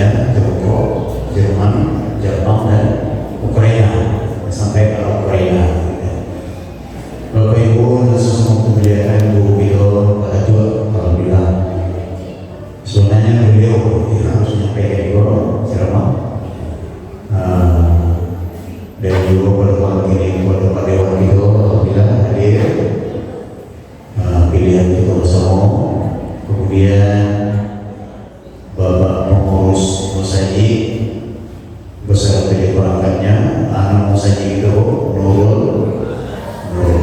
Rusia, Tiongkok, Jerman, Jepang dan Ukraina sampai ke Ukraina. Bapak Ibu semua kemuliaan Bu Biro Pak Ketua, alhamdulillah. Sebenarnya beliau harus menyampaikan juga ceramah dan juga pada malam ini pada Pak Dewan itu alhamdulillah hadir pilihan kita bersama. Kemudian Bapak pengurus Musajid beserta perangkatnya, anak Musajid itu Nurul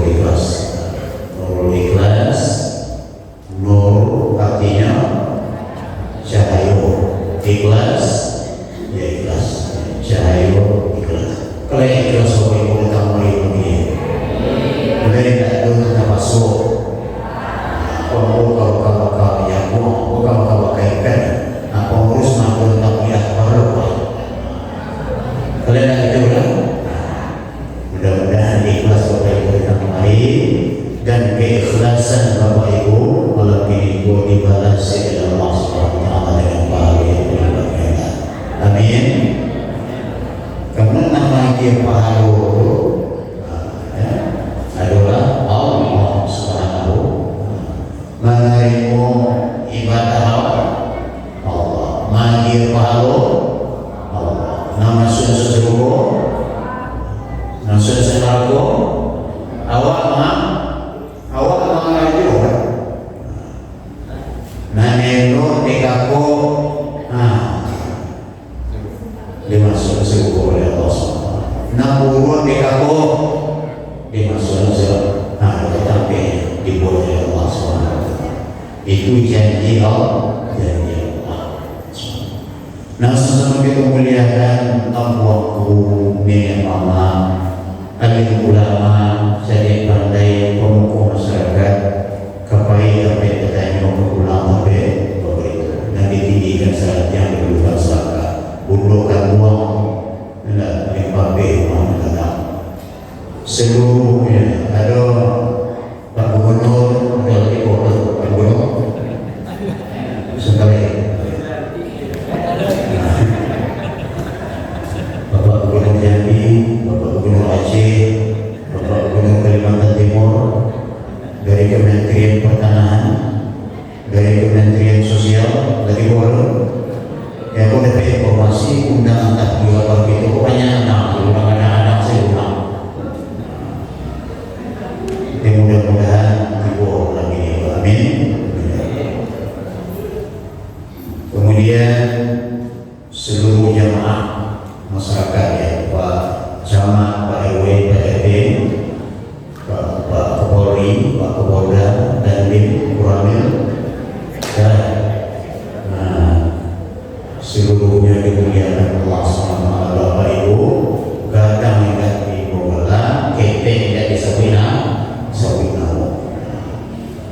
Ikhlas. Nurul Ikhlas, Nur artinya cahaya, ikhlas ya ikhlas, cahaya ikhlas. Kalau ikhlas Bapak Ibu datang mari begini, boleh tidak dulu kita masuk. Kalau yang mau, kalau kaitkan, pengurus mampu tentang pihak baru. Kalian ada itu lah. Mudah-mudahan ikhlas Bapak Ibu datang kemari dan keikhlasan Bapak Ibu malam ini dibalas oleh Allah Subhanahu Wa Taala dengan pahala yang berlimpah. Amin. Karena nama dia pahala adalah Allah Subhanahu menerima ibadah Allah, manggil pahala Allah, nama sesuatu nasihat aku awak mengaju naneno dekapo dimasuk sebuah oleh Allah SWT. Napuro dekapo dimasuk tetapi dibuat oleh Allah SWT. Itu janji Allah, janji Allah. Nah, sesama kita muliakan Allahku nenek mama alim ulama, jadi pandai pemuka masyarakat, kapai sampai katanya ulama begitu. Dan ditinggikan saat yang berlukan selaka, bundokan uang, dan limpabe uang kata. Seluruhnya ada Pak Gubernur, ada lagi Pak Gubernur, sekali. Bapak Gubernur Jambi, Bapak Gubernur Aceh, Bapak Gubernur Kalimantan Timur, dari Kementerian Pertanahan, dari Kementerian Sosial, dari Bolo, ya boleh dapat informasi undangan tak dua itu banyak anak saya ulang. Mudah-mudahan dibawa lagi, amin. Kemudian seluruh jamaah masyarakat ya, Pak Camat, Pak RW, Pak RT, Pak Kapolri, Pak Kapolda, dan Dim Kuramil, dan seluruhnya dimuliakan Allah SWT. Bapak Ibu, gadang yang di Bola, ketek yang di Sabina.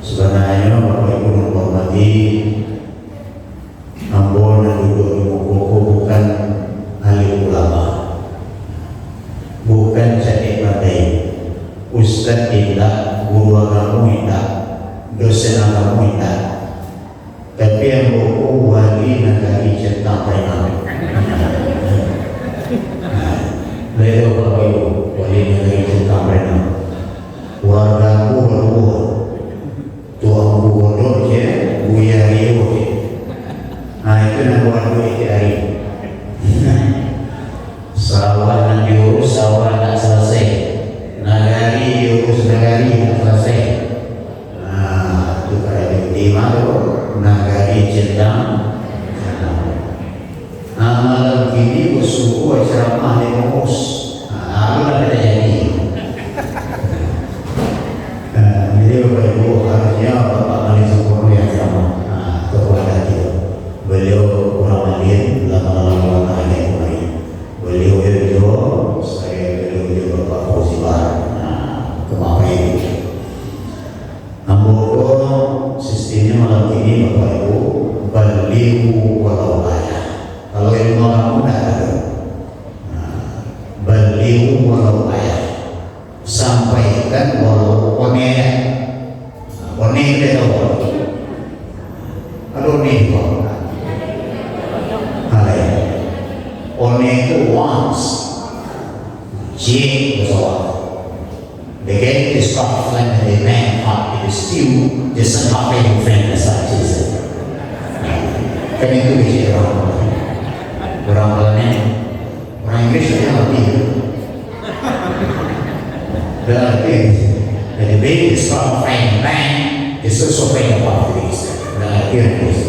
Sebenarnya Bapak Ibu menghormati Ambon dan duduk di Mokoko bukan ahli ulama, bukan cakap pandai, ustaz tidak, guru agama tidak, dosen agama tidak, tapi yang Mokoko wali negari centang perenang. Beliau Bapak Ibu wali negari centang perenang, warga Kuala tuang bodoh je, buaya rio je. Itu nak buat duit hari. Sawah nak diurus, sawah nak selesai. Nagari diurus, nagari nak selesai. Itu kaya di mana tu? Nagari centang. Malam ini bersuku ceramah di Mokos. Aku nak kata jadi. Jadi Bapak Ibu harusnya Bapak Mali Sempurna yang sama kepada kita. Beliau orang lain lama-lama yang kemarin. Beliau juga beliau juga Bapak Fauzi Bar. Kemarin ini. Namun sistemnya malam ini Bapak Ibu balihu walau ayah. Kalau ilmu kamu tidak ada. Only once. Jane was alive. They get to Scotland and they ran up in the stew, just an operating friend as such as it. Kami itu bisa orang Belanda, orang Inggris yang lebih. Berarti, the baby is from friend man, is also friend of Portuguese. Berarti Inggris.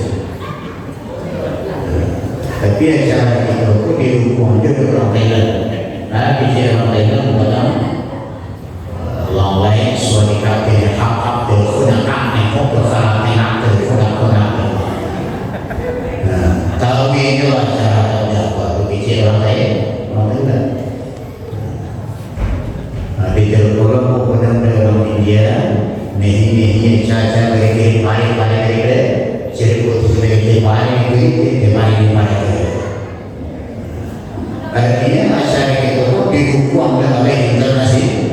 Tapi acara itu dihukum juga orang Thailand. Nah, bicara orang Thailand bukan lòng lấy rồi thì các cái học từ khu đẳng cấp này không được thay nặng từ khu đẳng tao nghe như là được cái chuyện orang thấy bây giờ kalau mau benar-benar orang India nih cara mereka mari mereka cerita itu mereka mari itu artinya masyarakat itu dihukum oleh internasional.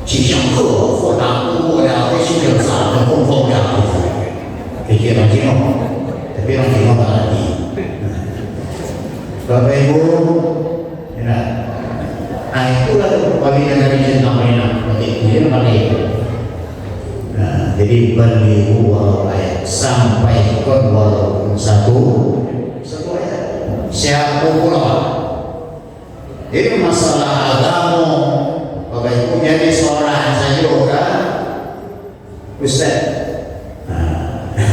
Chỉ trong cửa phổ tạp của bộ đạo cái sự điều xã là không phong đạo thì chuyện là chính không? Tapi orang chính không là gì? Bapak Ibu, itulah pemilihan dari tentang mana? Ini mana itu? Jadi beliau ayat sampai kon walaupun satu ayat. Siapa pula? Ini masalah agama. Bapak Ibu jadi seorang saja kan Ustaz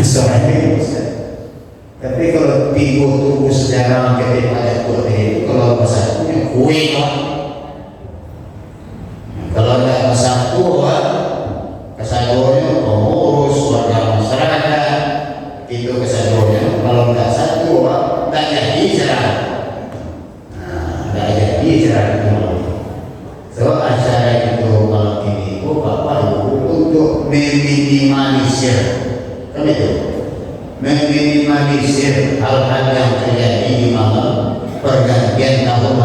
seorang ini Ustaz, tapi kalau tunggu sejarah kepada itu kalau bahasa punya kue kalau ada bahasa tua kesadonya pengurus warga masyarakat itu kesadonya kalau tidak satu tidak jadi cerah tidak jadi cerah so acara itu malam ini Bapak Ibu untuk meminimalisir kan itu meminimalisir hal-hal yang terjadi di malam pergantian tahun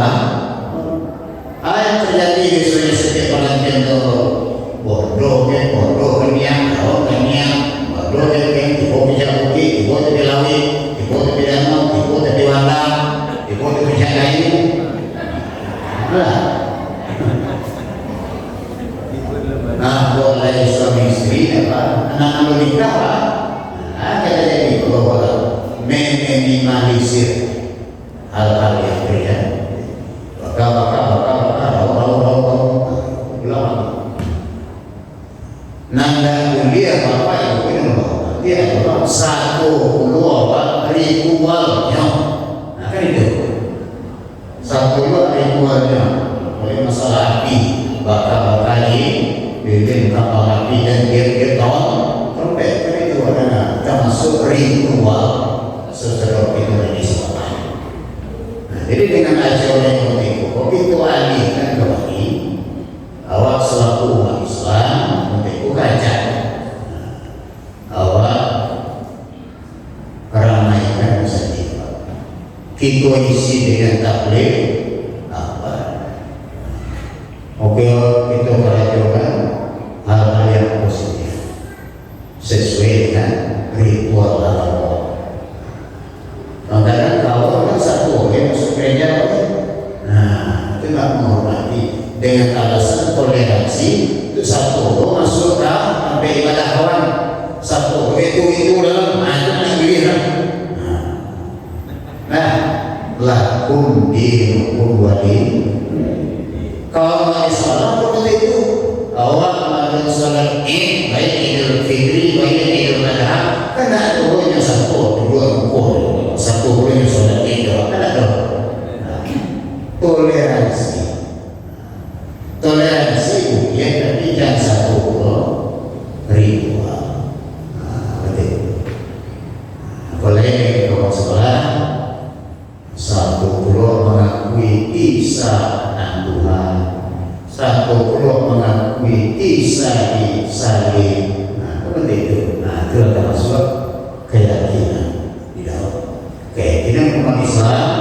yang terjadi biasanya setiap pergantian tahun bodoh keniang bodoh keniang tiba bijak bukit tiba tepi lawi tiba tepi danau tiba tepi wadang tiba tepi jagayu boleh suami istri anak-anak nikah kata jadi bahwa meminimalisir hal-hal yang terjadi nanda kuliah Bapak Ibu ini dia adalah 1 ritualnya kan itu 1 ritualnya oleh masalah api bakal-bakali bikin kapal api dan dia tahun trompet kan itu adalah termasuk ritual secara Indonesia. Jadi dengan ajaran yang itu begitu alihkan kembali awak selaku umat Islam untuk kaca awak ramaikan saja kita isi dengan tabligh apa oke kita perhatikan hal-hal yang positif sesuai dengan ritual agama. Kadang kalau orang satu orang masuk gereja, itu nggak menghormati dengan alasan toleransi itu satu orang masuk ke sampai ibadah kawan satu itu dalam itu giliran. Lakum dinukum wali. Kalau mau salat pun itu awak makan salat Id baik Idul Fitri baik Idul Adha kan ada hanya satu dua rukun satu hanya salat Id kan ada toleransi ya tapi jangan satu ritual betul boleh kalau sekolah satu pulau mengakui Isa Tuhan satu pulau mengakui Isa disalib seperti itu itu adalah masuk keyakinan di dalam keyakinan umat Islam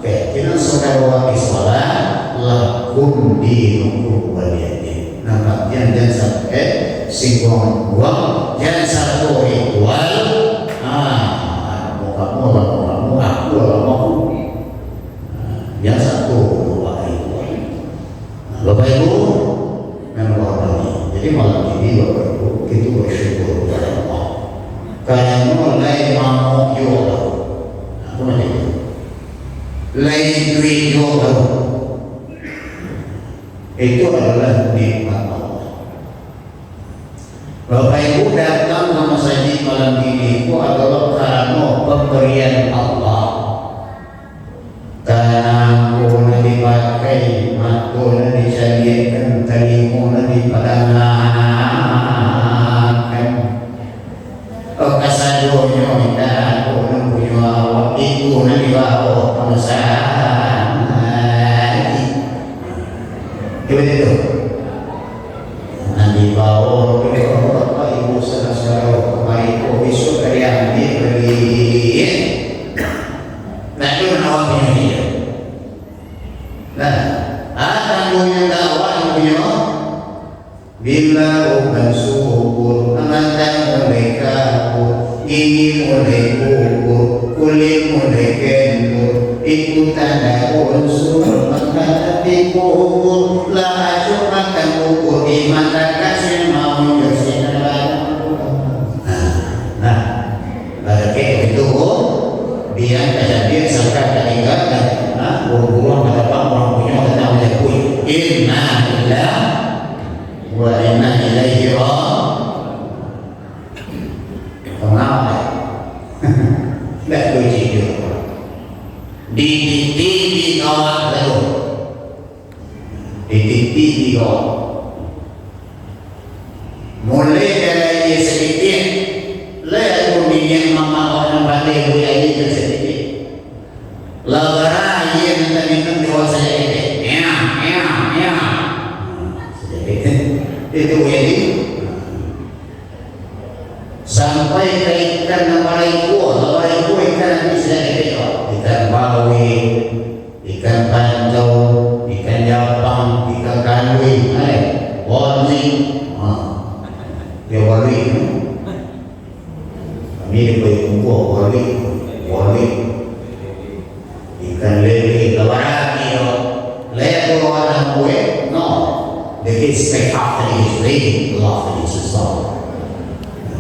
keyakinan saudara Islam lakum dinukum waliyadin jangan sampai singgung buang jangan satu ritual kamu aku Bapak Ibu yang menghormati, jadi malam ini Bapak Ibu kita bersyukur kepada Allah karena mulai mau juga apa namanya lain duit juga itu adalah nikmat Allah. Bapak Ibu datang ke masjid malam ini itu adalah karena pemberian Allah. Tanahmu dipakai, mata disediakan, telinga dipadangkan. Kasadonya kita aku punya awak itu dibawa pemesan. Itu nanti bawa Bapak Ibu saudara kemarin kok besok dari ambil beli. Nah itu menawar dia. Nah, akan punya dakwah punya bila bukan subur menantang mereka ingin mulai kubur kulit mulai kendur itu tanda unsur maka tapi kubur lah asyuk makan kubur di mata kasih mau nyusin nah kayak gitu biar kejadian sampai meninggalkan buang pada orang punya tentang menyebut inna lillahi wa inna ilaihi raji'un. Kenapa? Tidak tujuh di titik di kawat lalu di titik di kawat mulai dari sedikit lalu minyak mama orang pandai budaya itu sedikit lagara yang kita minum di bawah saja ini sedikit itu jadi sampai ke ikan lawai kuah ikan nanti sedikit ikan bawi ikan pancau ikan japang ikan kalui warni dia warni kami di bawah warni ikan lele lawaki lele orang kue no the kids take after his lady after his son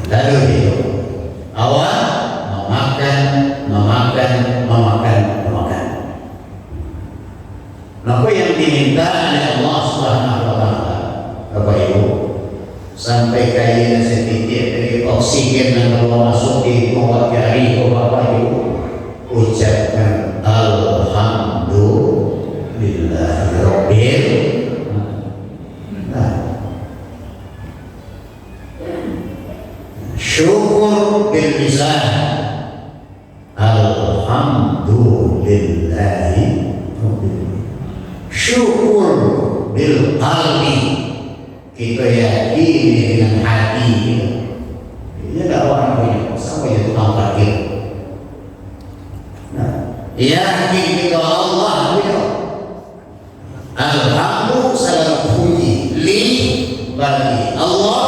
lalu dia awal memakan maka yang diminta oleh Allah Subhanahu wa Ta'ala Bapak Ibu sampai kaya sedikit dari oksigen yang keluar masuk di bawah jari Bapak Ibu ucapkan Alhamdulillahirabbil syukur bil lisan alhamdulillahi syukur bil qalbi kita yakini dengan hati ini ada orang punya sama ya tukang parkir yakin kita Allah punya alhamdulillah segala puji li bagi Allah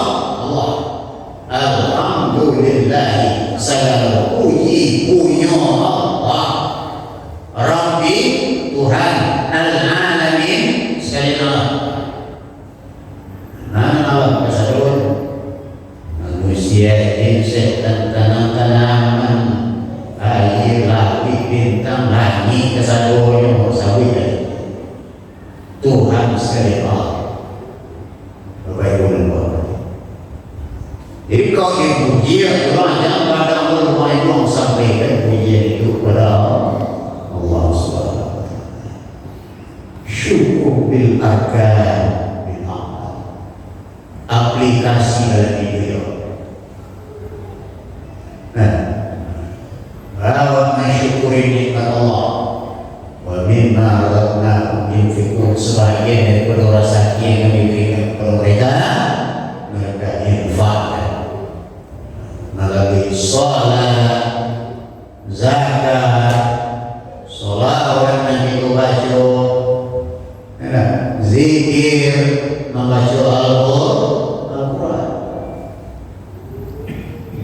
alhamdulillah segala puji punya Allah Rabbi Tuhan al-alamin sekali alam kesadun manusia insan tanam-tanaman air api bintang langit kesadun sawit Tuhan sekali Bapak Ibu dan Bapak. Jadi kalau dipuji adalah jangan pada rumah itu sampaikan pujian itu kepada Allah Subhanahu wa Ta'ala. Syukur bil arkan bil amal. Aplikasi dalam hidup. Nah, bahwa mensyukuri nikmat Allah wa mimma razaqnahum yunfiqun sebagian daripada rezeki yang diberikan kepada mereka infakkan melalui sholat, zakat, sholawat yang kita baca, zikir, membaca Al-Quran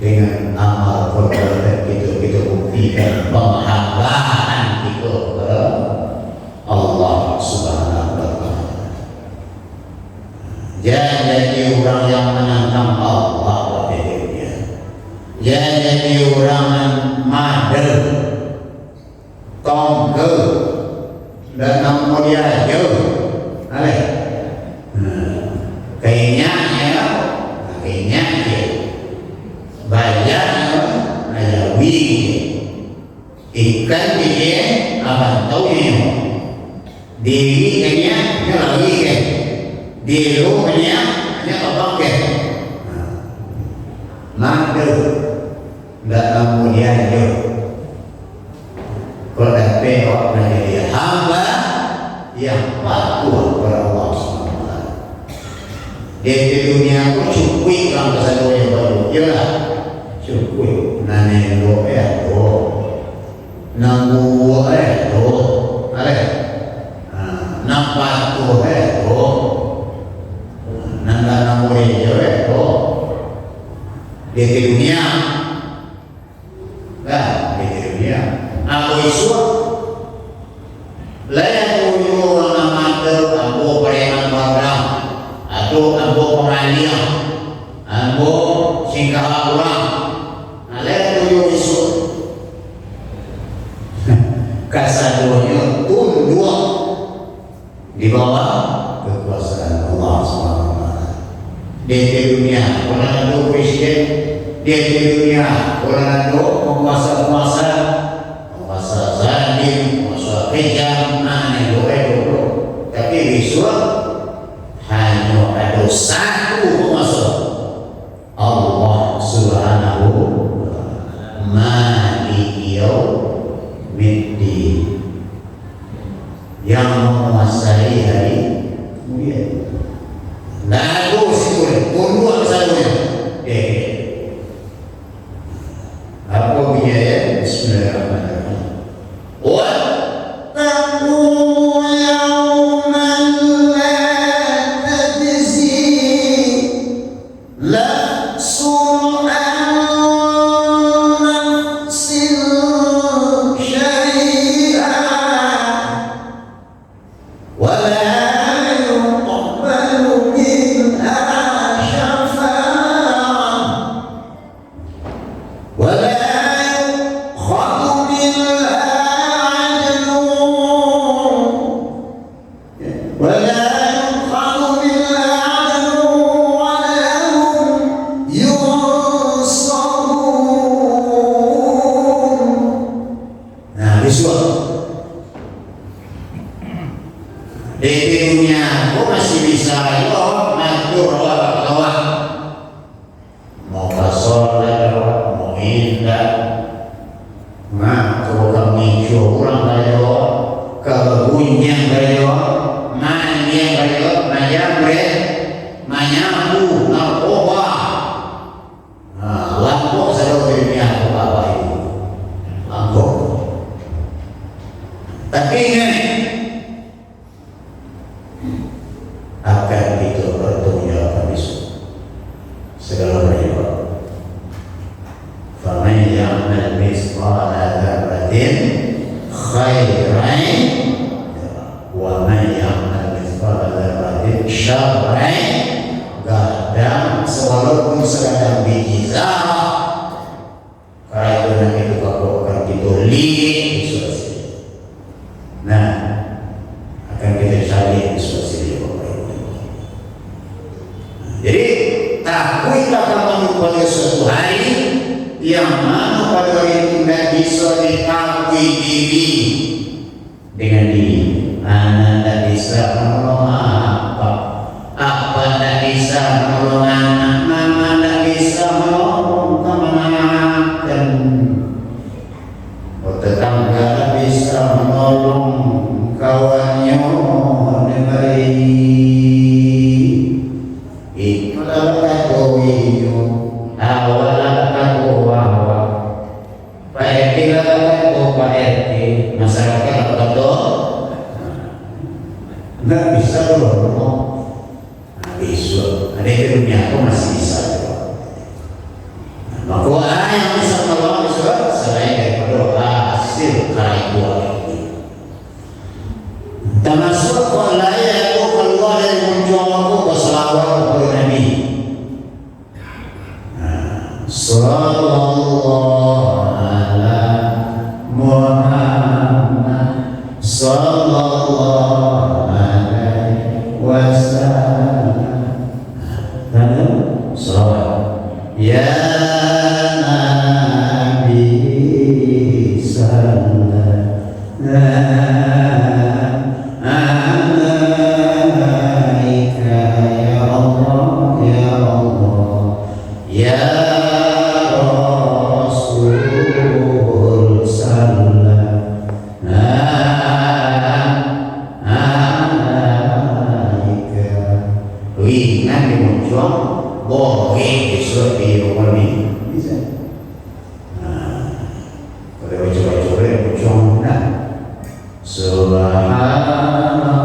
dengan amal perbuatan kita buktikan penghambaan kita kepada Allah Subhanahu wa Ta'ala. nong ke dan nong mulia jauh ale kayaknya banyaknya ada ikan dia apa tahu ini diri kayaknya lagi kan di rumahnya hanya apa kan mandu nggak kamu dia jauh kalau pewak menjadi hamba yang patuh kepada Allah SWT. Di dunia aku cukup kalau bahasa doa yang baru, ya lah cukup. Nane doa ya doa, nanggu ya doa, ale, nampak doa ya doa, nanda nanggu ya doa. Di dunia, lah di dunia, aku isu. Layan uyu orang amatir, ambo perengan barang, atau ambo pengalian, ambo singkah orang. Layan uyu isu. Kasadunya tunduk di bawah kekuasaan Allah SWT. Di dunia orang ada presiden, di dunia orang ada penguasa-penguasa, penguasa zalim, penguasa kejam, aneh doa dulu. Tapi besok hanya ada satu penguasa, Allah Subhanahu wa Ta'ala. Maliki yaumiddin, yang menguasai hari kemudian. Lalu sih tunduk saja. Apa biaya? Bismillahirrahmanirrahim. واتقوا يوما لا تجزي نفس عن نفس شيئا ولا يقبل منها شفاعة ولا يؤخذ منها عدل ولا يؤخذ منها عدل ولا هم ينصرون. Nah, besok di dunia aku masih bisa ngatur lawak-lawak, mau kasolat lawak, mau indah, kalau kami curang kayo, kebunyang kayo, manyang kayo, mayamre, manyamu, narkoba, lampok sa dunia ako apa itu, lampok. Tapi ingat, akan itu bertanggungjawab besok segala perilaku. Faman ya'mal mithqala dzarratin khairan wa man ya'mal mithqala dzarratin syarran gadang. Walaupun sekadar biji zarah, kalau itu kalau akan kita lihat isolasi. Nah, akan kita cari isolasi. Jadi takutlah kamu pada suatu hari yang mana pada hari itu tidak bisa ditakui diri dengan diri. Anak tidak bisa menolong apa tidak bisa menolong anak, mama tidak bisa menolong kemenangan, tetangga tidak bisa menolong kawannya negeri. Itulah katowiyo awal katowawa Pak RT lah kata Pak RT masyarakat kata nggak bisa loh. Nah, besok ada di dunia aku masih bisa loh. Maka yang bisa menolong besok selain daripada hasil karya buah ini termasuk kalau layak aku keluar dari muncul aku berselawat kepada Nabi sallallahu ala Muhammad sallallahu alaihi wasallam. Lalu salawat ya Nabi sallallahu alaika ya Allah ya Allah ya Rasul sallallahu alaika. Ingat di muncul boleh disuruh di rumah ini bisa. Kalau coba-coba yang muncul nah subhanallah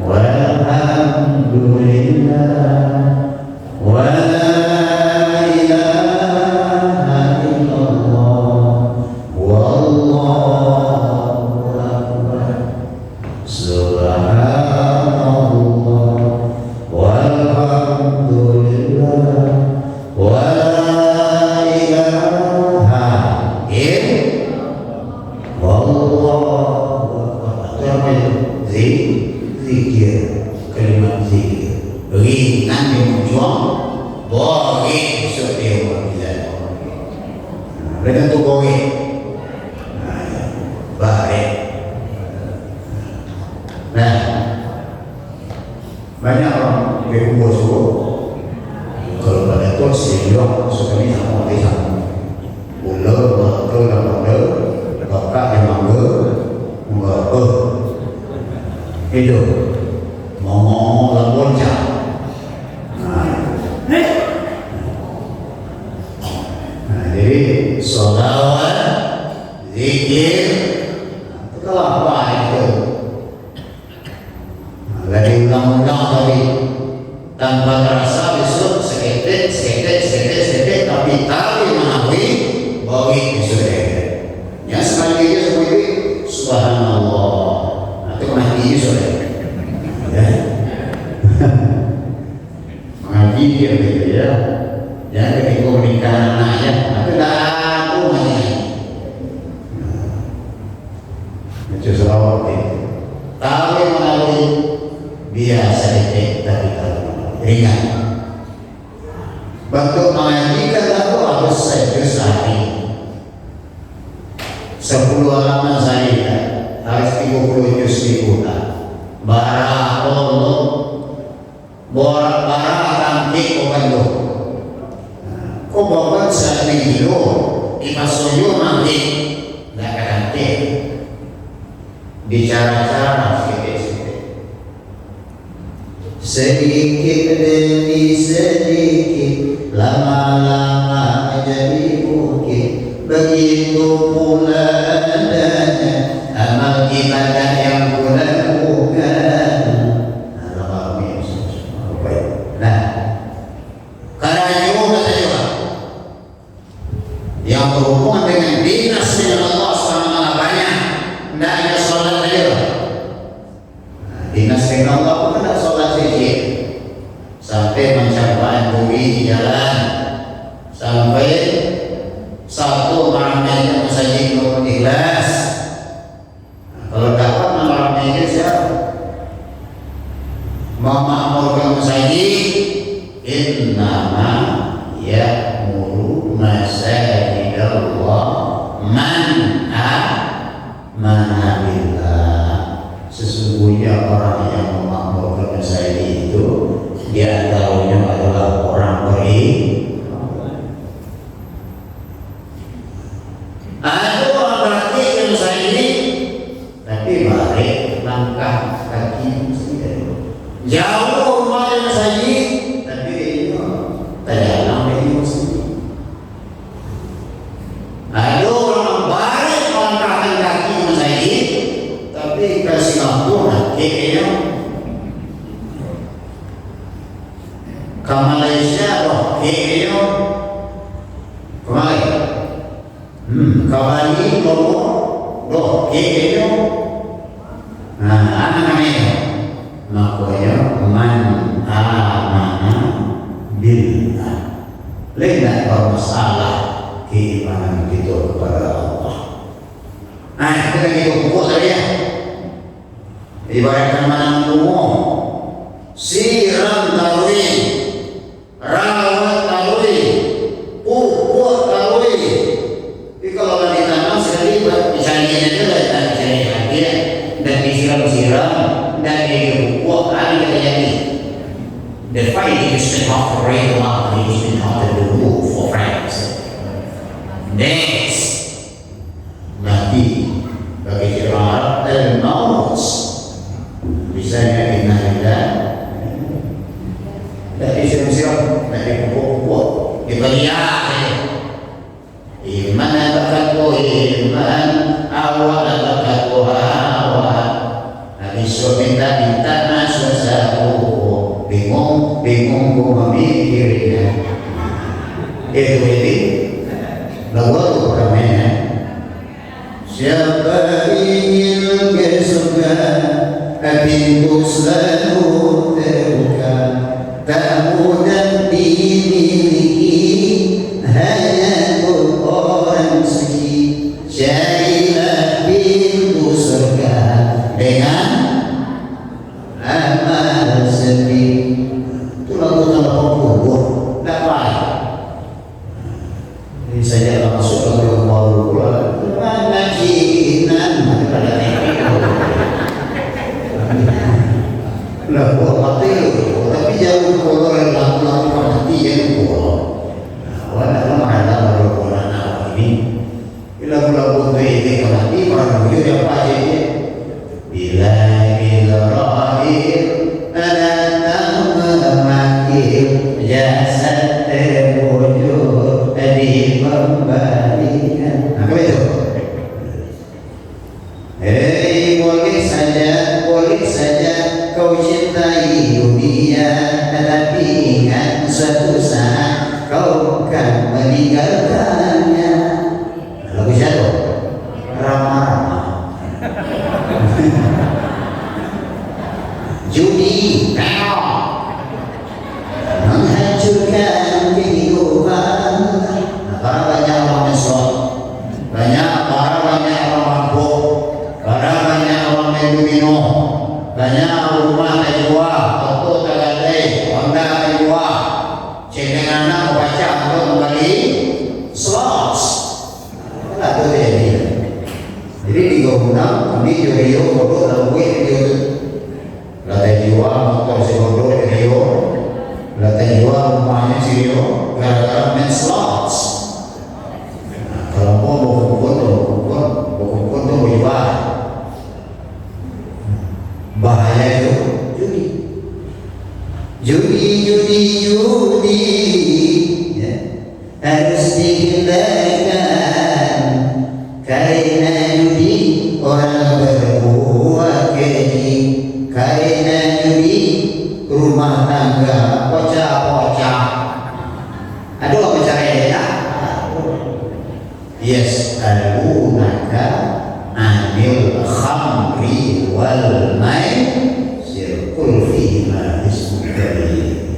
walhamdulillah wa la ilaha illallah wallahu akbar subhanallah walhamdulillah wa la ilaha illallah wallahu akbar. Zikir, kalimat zikir ringan dimuncul boleh setiap orang. Mereka tu boleh baik. Nah, banyak orang berkumpul subuh kalau pada tu sejauh sekali sama desa ular betul dan betul bapak yang mangga itu ngomong lamun jam. Jadi sholawat, zikir, kalau apa itu? Lagi ulang-ulang tadi tanpa terasa besok seketik, tapi tadi mengakui bagi besok. Ya sekali aja seperti subhanallah. Itu mengaji sudah, ya. Mengaji dia gitu ya. Ya ketika menikah anaknya, itu dah aku mengaji. Itu selawat itu. Tapi melalui biasa itu tapi ringan. Bentuk mengaji kata aku harus sehari 10 halaman saya. Harus 30 juz dibuka. Bara kantik obandu. Kau bawa sehari kilo ipasuyo nanti nggak kantik. Bicara-cara sedikit demi sedikit, lama-lama menjadi bukit. Begitu pula adanya amal ibadah yang bukan. Nah, karena itu kata juga yang berhubungan dengan dinas dengan Allah SWT banyak. Tidak ada sholat saja. Dinas dengan Allah bukan ada sholat saja. Sampai mencapai bumi di jalan, sampai satu malamnya masjid belum ikhlas. Kalau dapat malamnya siapa? Memakmurkan masjid, innama ya'muru masajid Allah man amana billah. Sesungguhnya orang yang memakmurkan masjid itu di antaranya adalah orang beriman. Ada orang berarti yang saya ini, tapi balik langkah kaki sendiri. Jauh rumah yang saya ini, tapi ini tidak nampak ini sendiri. Ada orang balik langkah kaki yang saya ini, tapi ke Singapura, kayaknya ke Malaysia, kayaknya kemana? Kawali loh kayaknya anak namanya makanya man amana billah. Lain tak bermasalah keimanan kita kepada Allah. Nah, itu lagi pupuk tadi ya. Ibaratkan mana bungo, siram talui, rawat talui, pupuk talui. Tapi kalau lagi tanam sekali misalnya aja lah, misalnya lagi dan disiram-siram dan dipupuk, ada jadi. The fight is been hard to raise them up, it has been hard to remove for friends. Next, Nabi bagi kiraat al-maut misalnya innalillah dan disiram-siram dan dipupuk-pupuk diberiak iman atakaku iman awal atakaku awal habis minta nasuasaku bingung ku memikirnya itu lalu ramenya siapa ingin ke surga pintu selalu terbuka tak mudah dimiliki hanya untuk orang suci carilah pintu surga dengan amal sendiri. Itu lagu tahun 80 dapat. Ini saja masuk lagu baru pula. Mana jinan pada lagu mati, tapi jauh kalau lagu mati yang kuat. Awalnya mana baru kuat nak ini. Lagu-lagu itu mati orang mujur yang pasti. Bila Ibrahim ada memanggil jasad terwujud dikembalikan. Apa itu? Hei boleh saja kau cintai dunia, tetapi ingat suatu saat kau akan meninggalkannya. Lagu siapa? Rama-rama. Judi, menghancurkan kehidupan. Karena banyak orang mesot, banyak orang mabuk, banyak orang domino, banyak rumah terjual, toko tergadai, Honda terjual, cekeng anak baca untuk kembali slots. Lalu ini. Jadi di Gomundang, kami Rio bodoh lalu Rio, latai jiwa motor si bodoh Rio, latai jiwa rumahnya si Rio, gara-gara main slots. Kalau mau bokupun tuh ibadah. Bahaya itu judi ya. Harus dihindarkan karena judi orang berbuat keji, karena judi rumah tangga pecah-pecah. Aduh apa caranya ya? Yas'alunaka anil khamri wal maisir qul fihima ismun kabir.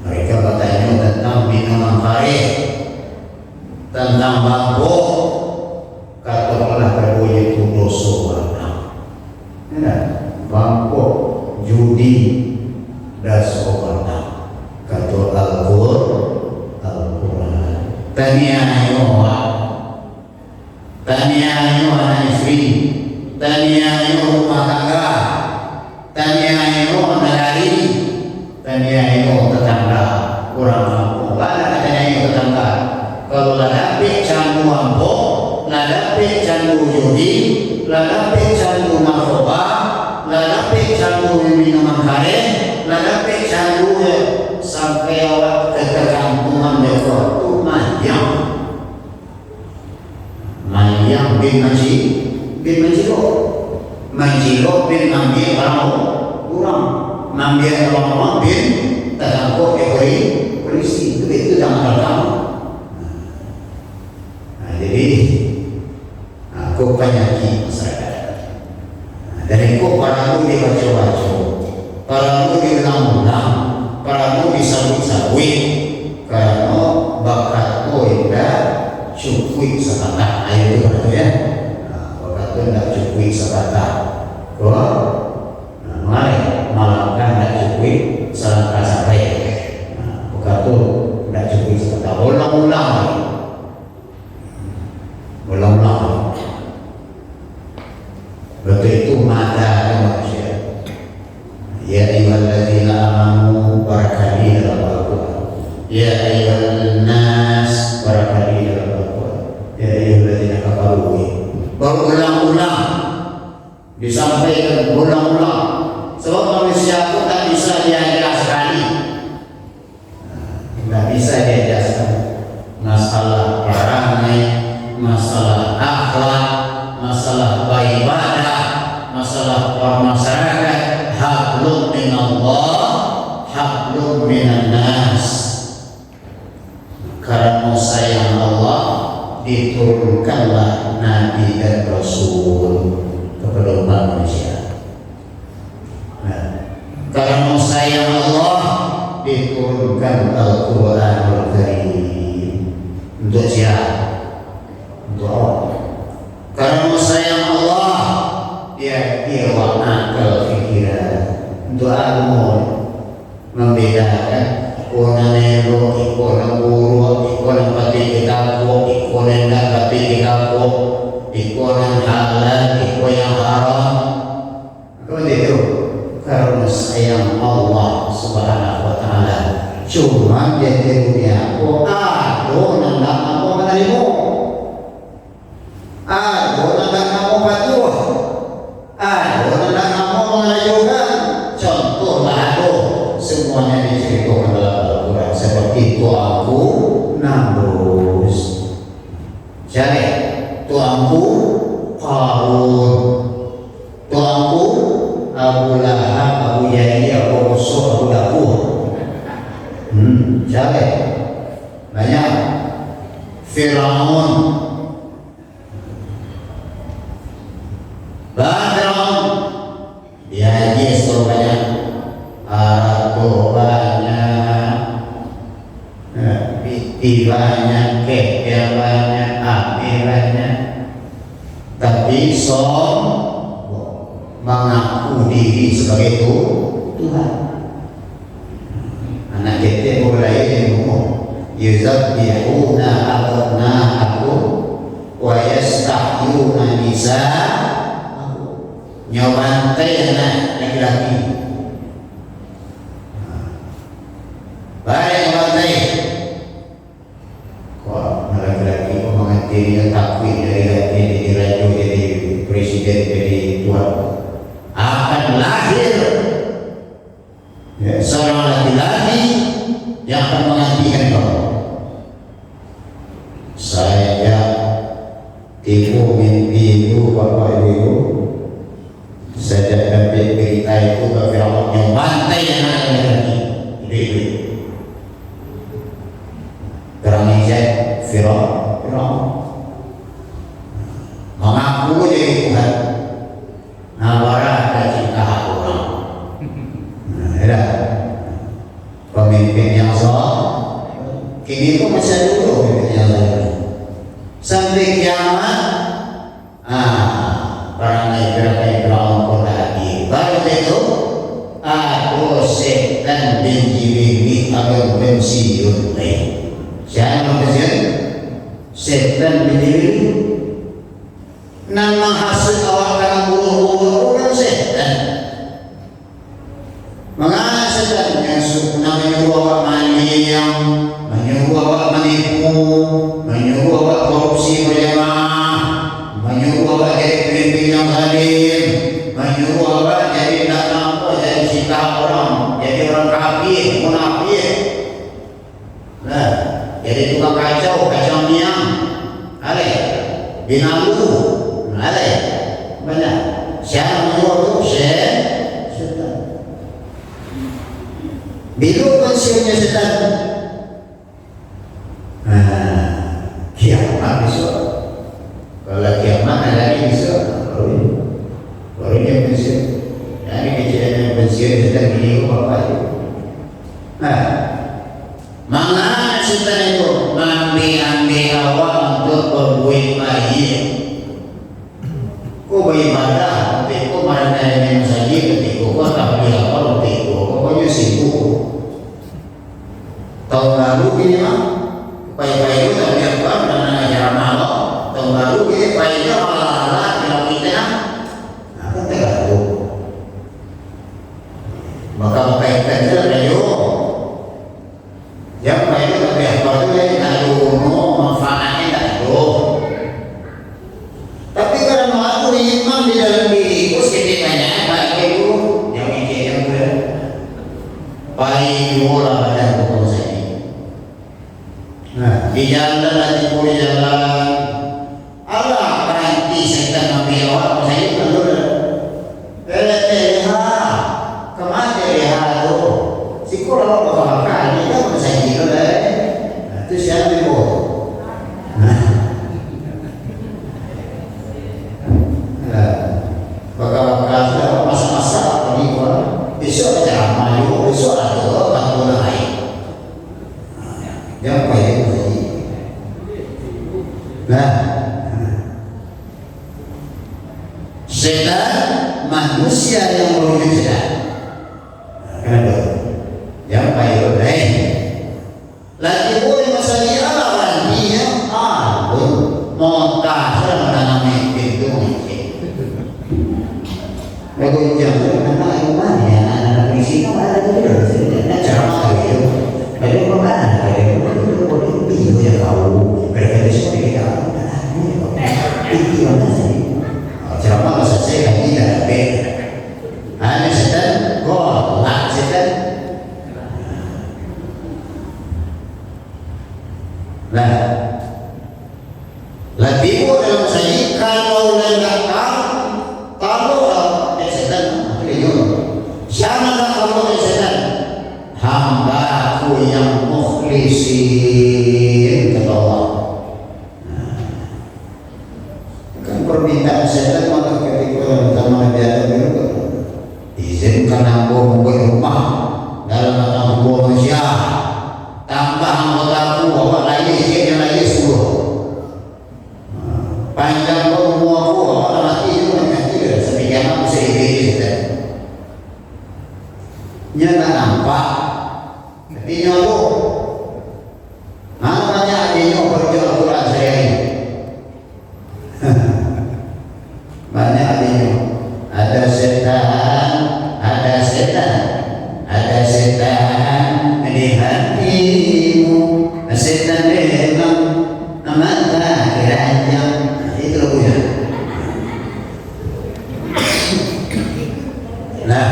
Mereka bertanya tentang minuman khamr, tentang mabuk, katakanlah berbunyi itu dosa banyak. Ya, mabuk, judi, dosa banyak. Kata Al-Quran. Taniayo anak istri, taniayo rumah tangga, taniayo anak lari, taniayo tetangga, kurang mampu. Mana taniayo tetangga? Kalau ladapi candu mampu, ladapi candu judi, ladapi candu narkoba, ladapi candu minuman karen, ladapi candu sampai awak ketergantungan dekor. Mayang bin Majiro bin ambil orang ambil orang bin terangkut polisi itu jangan kamu. Nah, jadi aku penyakit masyarakat. Dan aku paramu dibaca-baca, paramu diulang-ulang, paramu disabut-sabut, karena bakatku indah cukup setengah air itu itu ya. Waktu itu tidak cukup sekata. Malah tidak cukup selangkah sampai. Waktu itu tidak cukup sekata. Ulang-ulang. Betul itu mata manusia. Ya ayyuhalladzina amanu barakallahi dalam Al-Quran. Ya ayyuhan nas barakallahi dalam Al-Quran. Ya ayyuhalladzina kafaru. Berulang-ulang disampaikan berulang-ulang. Sebab manusia itu tak bisa diajar sekali. Tak bisa diajar sekali. Masalah perangai, masalah akhlak, masalah beribadah, masalah masyarakat, hablum minallah, hablum minan nas. Karena sayang Allah diturunkanlah Nabi dan Rasul kepada umat manusia. Karena sayang Allah diturunkan Al-Quranul Karim untuk siapa? Untuk Allah. Karena sayang Allah dia wakil fikiran untuk agama membedakan ikonan ero, ikonan buruk, ikonan pati kitabu, ikonan tidak pati kitabu, ikonan halal, ikonan yang haram. Seperti itu. Karena sayang Allah Subhanahu wa Ta'ala. Cuma dia di dunia aku nanda aku menarimu, nanda kamu patuh, nanda kamu mengajukan. Contohlah semuanya diceritakan dalam Al-Quran. Seperti itu aku Namrus, jadi tuanku Qarun, tuanku Abu Lahab, Abu Yahya, Abu Musuh, Abu Dapur. Jadi banyak. Fir'aun, Badron, dia aja banyak. Arab banyak, Biti banyak, Kekel banyak, Abi banyak. Tapi mengaku diri sebagai Tuhan. Anak kita mulai ngomong yuzabbihuna abna'ahu wa yastahyuna nisa'ahu. Nyobantai anak laki-laki. Baik nyobantai. Kok laki-laki mengerti dia takwil dari hati, jadi raja, jadi presiden, jadi tuan, akan lahir seorang laki-laki yang akan menggantikan kau. Saya tipu mimpi itu bapak ibu, saya dapat berita itu ke Fir'aun yang bantai anak laki-laki. Itu kerana saya Fir'aun mengaku jadi Tuhan. Nawarah cinta orang. Pemimpin yang sah. Kini pun masih ada dulu pemimpin yang lain. Sampai kiamat, perangai Fir'aun pun hadir. Baru itu, aku setan bin Jibril agar pensiun. Siapa yang pensiun? Setan bin Jibril. Nama hasil awak dalam bulu-bulu orang setan. Mengapa setan yang menyuruh awak maniam, menyuruh awak menipu, menyuruh awak korupsi berjamaah, menyuruh awak jadi pemimpin yang zalim, menyuruh awak jadi tak nampak, jadi cinta orang, jadi orang kafir, munafik. Nah, jadi tukang kacau niang, binalu. Ada ya? Banyak. Siapa menyuruh itu? Setan. Bila pensiunnya setan? Kiamat besok. Kalau kiamat ada lagi besok, baru dia pensiun. Jadi kejadian pensiun setan gini apa itu? Mengapa setan itu mengambil awak untuk berbuat baik? beribadah, tiko mana yang saja, tiko kau tak beli apa, tiko pokoknya sibuk. Tahun lalu gini mah, pay-pay itu tak beli apa, dan acara malam. Tahun lalu gini paynya malah kalau kita, nah kan tak tahu. Maka kaitan saja yo, yang paynya tak beli apa tu yang tak tahu, manfaatnya tak tahu. Tapi karena aku iman di dalam diriku setidaknya baik itu yang mikir yang benar baik bola badan pokok saya. Nah di jalan lagi boleh jalan Allah berhenti setan ambil awak saya kalau leha kemana leha tu si kurang apa makan ini kan saya kira itu siapa itu bakal masa-masa ini besok acara malu besok ada bantu lain yang baik lagi. Nah setan manusia yang merujuk setan kenapa yang baik lain lagi boleh masalah Allah dia alun montas menanami pintu lagu jam anak yang mana ya anak polisi kan ada juga nak ceramah gitu ada mana ada boleh video yang kau berkata seperti kita itu mana sih ceramah masa saya kan tidak ada ada setan kau lah setan nah lebih dalam saya kalau lengkap kalau janganlah kamu setan hamba-Ku yang mukhlisin kata Allah. Kan permintaan setan maka ketika zaman Nabi Adam itu izinkan aku membuat rumah dalam tanah manusia tambah anggota-Ku awak lagi sikit lagi 10 panjang umurku awak mati itu mati sepikiran aku seiblis setan nya tak nampak tapi nyolok makanya adiknya kerja Al-Quran saya ini banyak adiknya ada setan di hatimu setan memang mata keranjang itu lagunya. Nah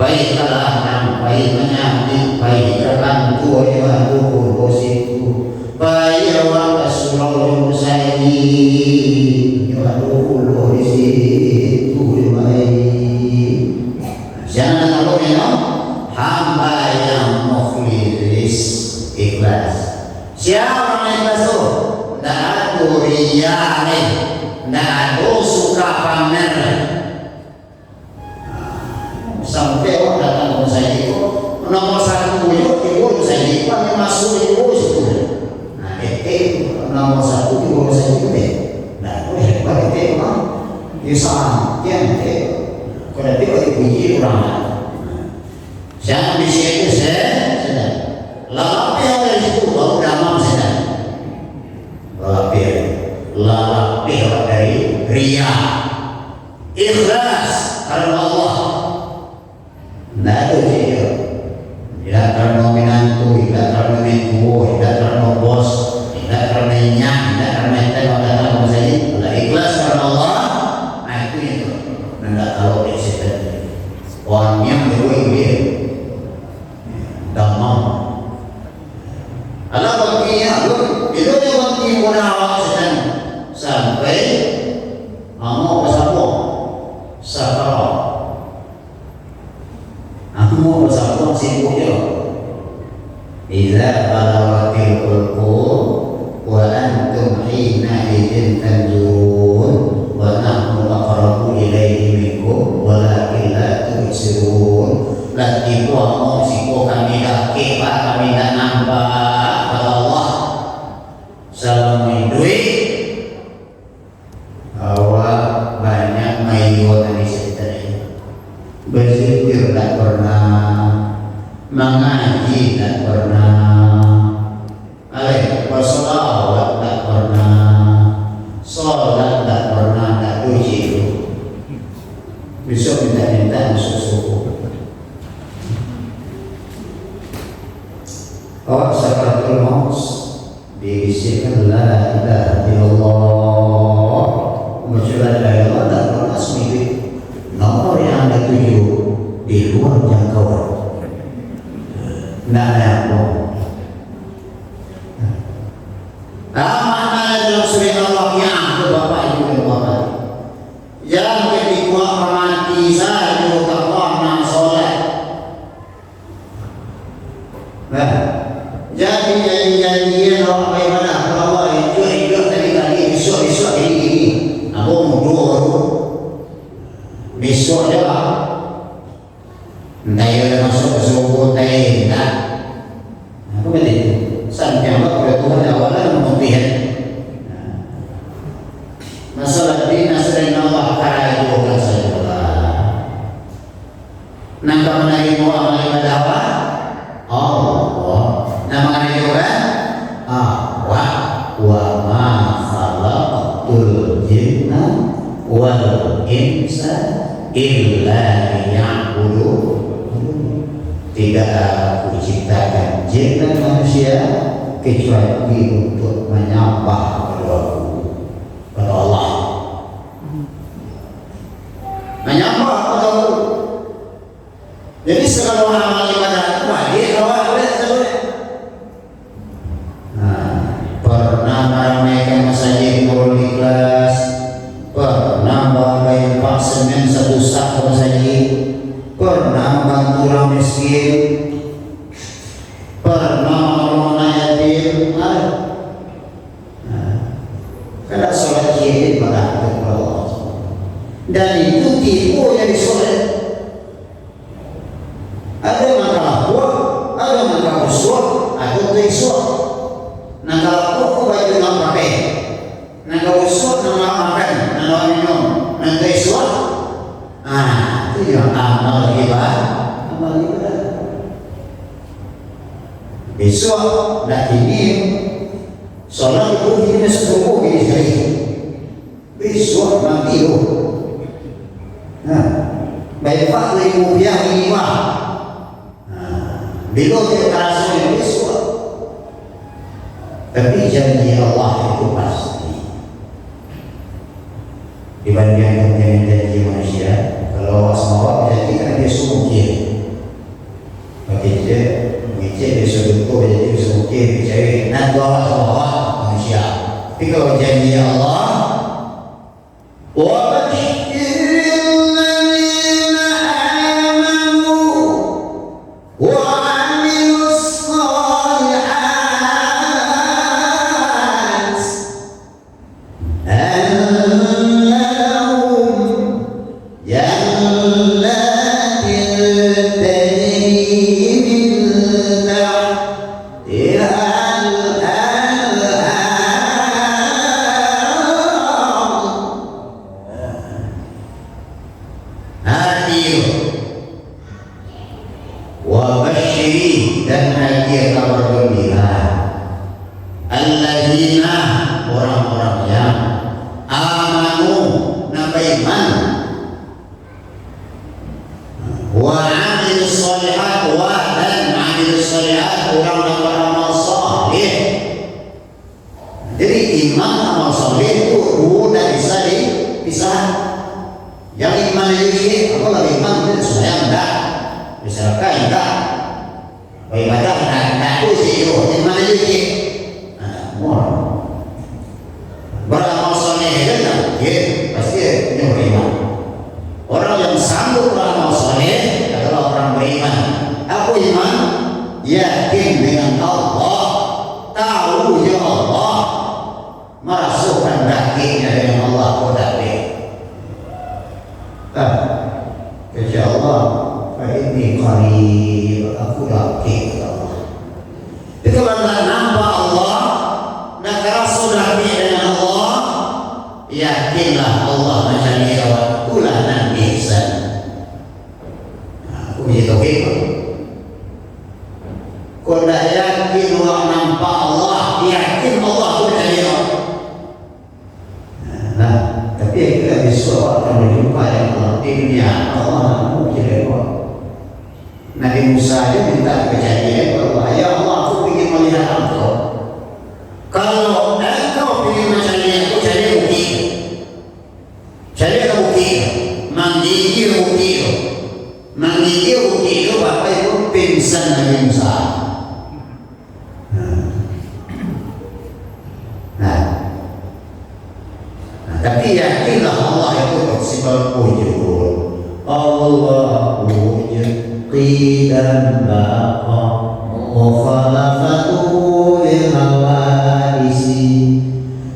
baiklah nampai menyambut baiklah tua yang dulu situ baik awak kesulau saya yang dulu di situ baik jangan kalau memang hamba yang mukhlis ikhlas siapa yang ikhlas tu tak ada riya tak ada suka pamer sampai orang datang ke saya itu nomor 1 ibu saya itu yang masuk ibu itu nah itu nomor 1 ibu saya itu nah itu hebat itu kan bisa yang itu kalau itu dipuji orang jangan bisa itu saya lalap yang dari situ baru damam saya lalap dari riya ikhlas karena Allah. Tidak ada dia, tidak karena menantu, tidak karena mentua, tidak karena bos, tidak karena nyak, tidak karena tengok datang ke saya. Kalau ikhlas karena Allah, nah itu. Tidak kalau dia setan, orang yang berbuat dia, damam. Alah baginya, itu yang bagi orang awak setan sampai mau bersabung, sakar. Aku bersama sibuknya. Iza balawatil qulqul wa antum hina idin tanzurun wa nahnu aqrabu ilaihi minkum walakin la tubsirun. Lagi kami kami Pak kami tak nampak kalau Allah selama duit bahwa banyak mayu tadi cerita ini berzikir tak pernah, mengaji tak pernah, bersolawat tak pernah, sholat tak pernah, tak puji. Besok minta-minta masuk suku. Oh, sakaratul maut dibisikkan la ilaha illallah. Membaca la ilaha illallah tak pernah seminggu. Nomor yang Anda tuju di luar jangkauan. Nah, apa? Makna dalam surah Allah yang ke Bapak Ibu dan Bapak. Yang kedua mati saja karena sholat. Nah, jadi janji-janjian orang beribadah kepada Allah hidup tadi besok ini. Aku mundur besok je lah. Entah ia masuk ke suku tak. Apa kata? Sampai Allah Tuhan awalan memimpikan. Masalah dina sering Allah kara itu bukan saja. Nangka menarik amal ibadah apa? Allah. Nama mana juga? Wa ma khalaqtul jinna wal insa illa liya'budun. Tidak aku ciptakan jin dan manusia kecuali untuk menyembah kepada Allah. Menyembah kepada Allah. Jadi segala amal ibadah itu wajib oleh seluruh. Pernah meramaikan masjid Nurul Ikhlas, pernah bawain Pak Semen satu sak ke masjid, pernah bantu orang miskin, pernah menolong yatim. Kada sholat jihad pada Allah. Dan itu tipu yang disolat. Ada yang kalapur, ada yang kalapur, ada yang kalapur. Nah kalapur baju nak pakai, nah kalapur nak makan, nak minum, nah kalapur. Itu yang amal ibadah. Besok nak ini sholat itu ini sepuluh ini sekali. Besok nanti itu. Baik Pak Rupiah ini Pak. Bila kita terasa yang besok. Tapi janji Allah itu pasti. Dibandingkan dengan janji manusia. Kalau semua jadi kan dia sumukir. Bagi dia mengecek dia sudah jadi sumukir percaya. Nak doa semua manusia. Tapi kalau janji Allah, dan hadiah kabar gembira alladzina orang-orang yang amanu nabaiman wa amilus sholihat wa dan amilus sholihat orang yang beramal saleh. Jadi iman amal saleh itu udah bisa dipisah. Yang iman ini apa lagi iman itu sembahyang enggak, misalkan enggak ibadah tak sih itu di mana juga beramal soleh kan pasti punya beriman. Orang yang sanggup beramal soleh adalah orang beriman. Apa iman? Yakin dengan Allah, tahu ya Allah, merasukkan dagingnya dengan Allah kodari. Insya Allah ini qarib aku yakin Allah. yakinlah Allah mencari jawab ulanan ihsan. Aku punya tauhid. Kau tak yakin orang nampak Allah, yakin Allah tu mencari jawab. Nah, tapi kita besok akan berjumpa yang Allah di dunia. Allah nak mencari jawab. Nabi Musa dia minta kejadian bahwa ya Allah, aku ingin melihat engkau. Kalau engkau ingin mencari aku, cari bukti. Cari bukti. Menggigil bukti. Menggigil bukti itu Bapak Ibu pingsan Nabi Musa. Tapi yakinlah Allah itu bersifat wujud. Allah wujud qidan baqa mukhalafatu lil hawadisi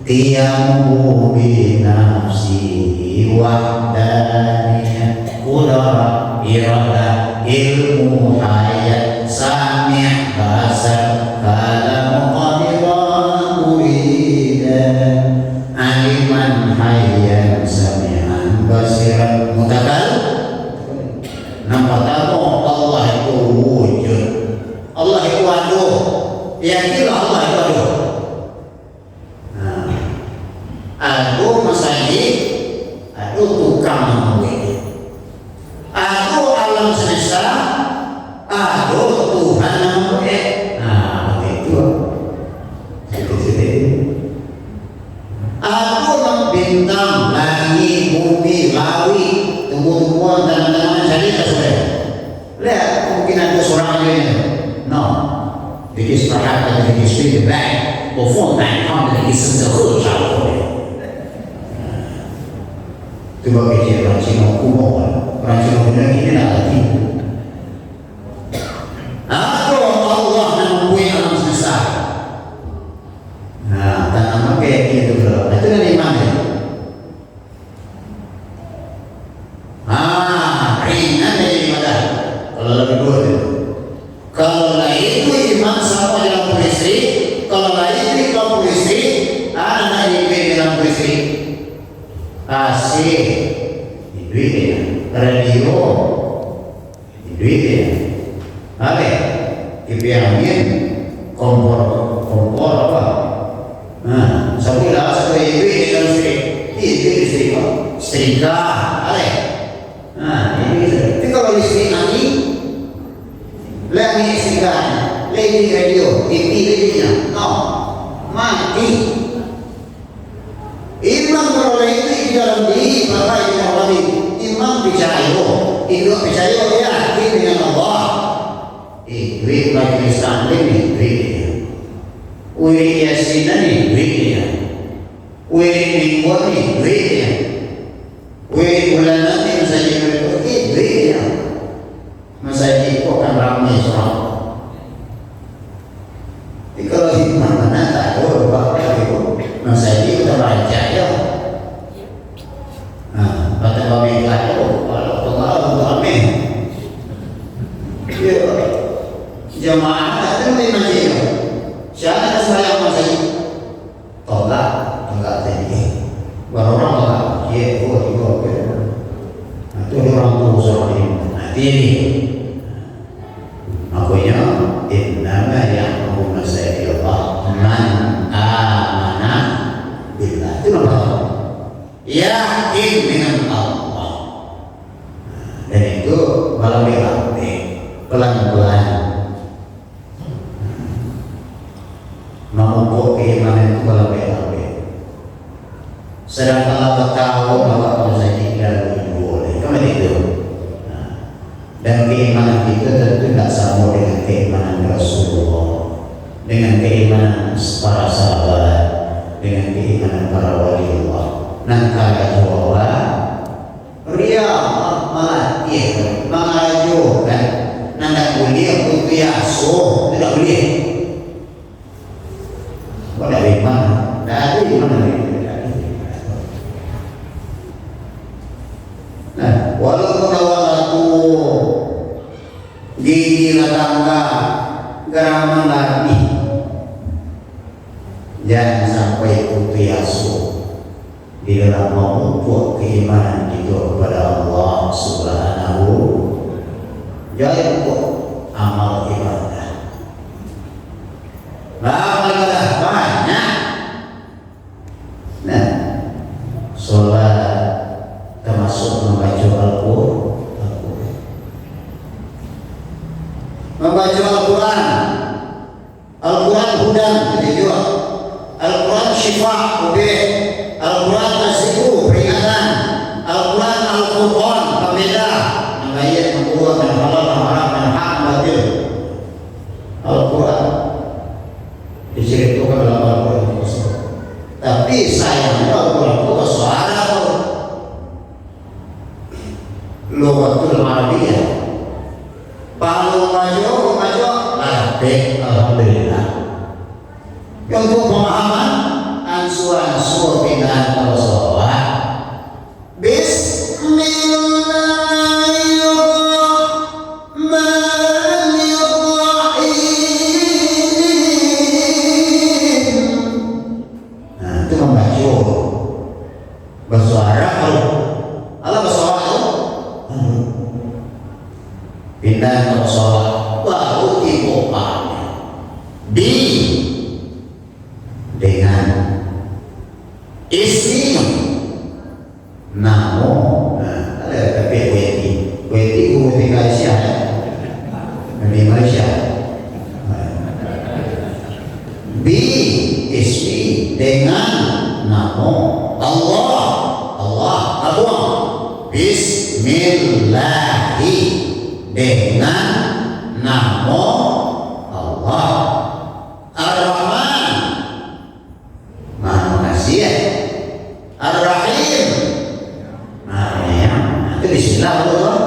qiyamu bi nafsi wahdaniyah qudrat iradah ilmu hayat sami' basar kalam qadiran muridan aliman hayyan sami'an basiran mutakal. Nampak tahu Allah itu wujud, Allah itu ada. Yakinlah Allah itu ada. Ada masjid, ada tukang mengawin, ada alam semesta, ada Tuhan yang mengawin. Nah, begitu. Aku bintang, langit, bumi, lawi, tumbuh-tumbuhan dan tanaman jadi sesuai. Lihat, mungkin ada seorang lain. No, it is perhaps that it is really bad. Before that, how many is the whole child? Itu bagi dia orang Cina kuno, orang Cina kuno ini nak lagi. Aku Allah yang mempunyai alam semesta. Nah, tanam kayak gitu bro. Itu kan iman ya. Ringan dari ibadah. Kalau lebih dua itu. Kalau lain itu iman sama dalam istri. Kalau lain itu kaum istri, anak ibu dalam istri. AC, duitnya. Radio, duitnya. Ada, kipiangin, kompor apa? Sebulan sekali duit dalam istri kok setrika, ada. Ini. Tapi kalau istri nanti, lagi setrika, lagi radio, TV lainnya, no, mati. Imam kalau itu di dalam diri, maka imam bicara itu bicara dia yakin dengan Allah. Duit bagi Islam ini duitnya. Wiri Yasin ini duitnya, wiri Mingguan ini duitnya, wiri bulanan ini masjid mereka ini duitnya. Masjid itu akan ramai seorang. Jadi kalau hikmah mana tak tahu bahawa itu masjid itu raja ya. Kata babi kata kalau tengah untuk amin. Jamaah itu di masjid. Siapa saya masih tolak tadi. Orang tolak, dia itu. Itu orang tua seorang ini. Nanti ini, makanya innama ya'muru masajid Allah man amana billah. Itu nama. Yakin dengan Allah. Dan itu melalui pelan-pelan. Memupuk keimanan itu kalau baik-baik. Sedangkan Allah tahu bahwa masjid tidak boleh, kan itu. Dan keimanan kita tentu tidak sama dengan keimanan Rasulullah, dengan keimanan para sahabat, dengan keimanan para wali Allah. Nangkala jawa, ria malah mengajukan, nanda kuliah untuk yaso tidak boleh. Kok dari mana? Dari mana? Nah, walaupun awalku gigi tangga geraman lagi, jangan sampai putus asa. di dalam memupuk keimanan kita kepada Allah Subhanahu. Jadi pupuk amal ibadah. Amal ibadah banyak. Nah, sholat termasuk membaca Al-Quran. Membaca Al-Quran. Al-Quran hudan juga. Al-Quran syifa ubih. Al-Quran nasibu peringatan. Al-Quran Al-Quran pembeda ayat membuat dan halal dan haram dan hak batil. Al-Quran diceritakan dalam Al-Quran tersebut. Tapi sayangnya Al-Quran itu suara Lughatul Arabiyah. Kalau maju latih alhamdulillah. Untuk pemahaman ansu-ansu pindahan kalau sholat. Bismillahirrahmanirrahim. Nah, itu membaca bahasa Arab. Allah bahasa Arab pindah ke sholat baru dibukannya dengan ismi namo. Nah, ada tapi weti guru di Malaysia di Malaysia ismi dengan namo Allah Allah Bismillahi dengan namo Allah Ar-Rahman Maha Pengasih, Ar-Rahim Maha Penyayang. Itu bismillah Allah.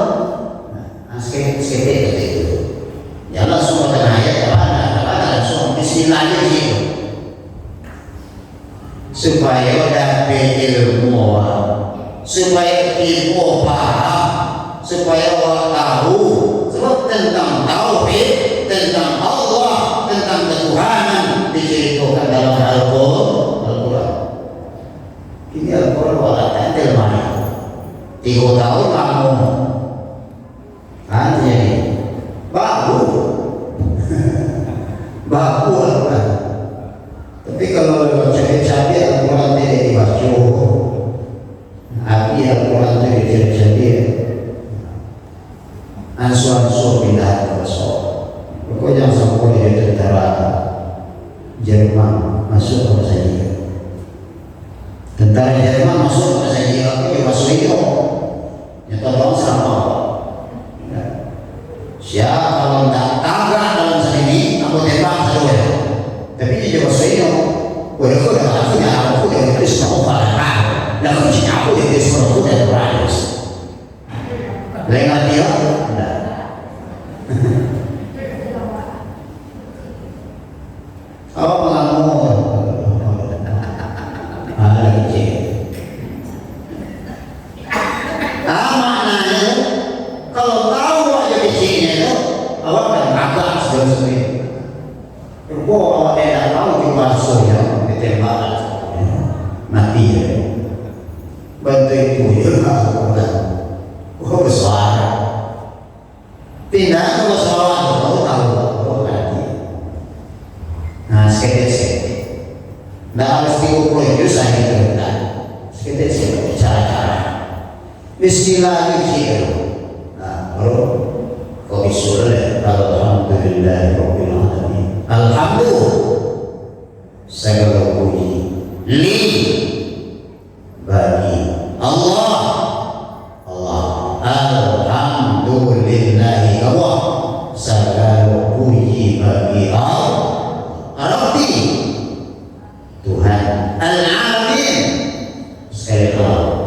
Nah, sekali itu. Jangan semua tengah ayat kata langsung bismillah aja gitu. Supaya dapat ilmu, supaya ilmu paham, supaya orang tahu sebab tentang tauhid, tentang Allah, tentang ketuhanan diceritakan dalam Al-Quran. Ini Al-Quran walatnya telmani 3 tahun kamu kan jadi baku Al-Quran. Tapi kalau capek-capek Al-Quran tidak dibaca, api Al-Quran tidak capek-capek ansu-ansu pindah ke sholat. Pokoknya sampai di tentara Jerman masuk ke saja. Tentara Jerman masuk ke saja, tapi masuk itu nyata bang sama. Siapa kalau tak tabrak dalam sel ini, aku tembak saja. Tapi dia juga masuk itu. Walau aku dah itu semua parah. Dan aku itu semua dah beratus. Lengah dia. Apa pengalaman? Maknanya kalau tahu aja bijinya itu, awak kan agak sebenarnya. Kalau awak tidak tahu di masuknya, ditembak mati ya. Bantu itu ya lah. Oh bersuara. Pindah ke bersuara, tahu mati. Nah, sekedar-sekedar. Nah, harus diukur itu saya kira. Sekedar-sekedar cara-cara. Bismillahirrahmanirrahim. Nah, baru kau bisul alhamdulillahirabbil alamin. Alhamdulillah. Segala puji bagi Allah. Alhamdulillahi Allah. Segala puji bagi Allah. Rabbi Tuhan Al-Alamin. Sekali lagi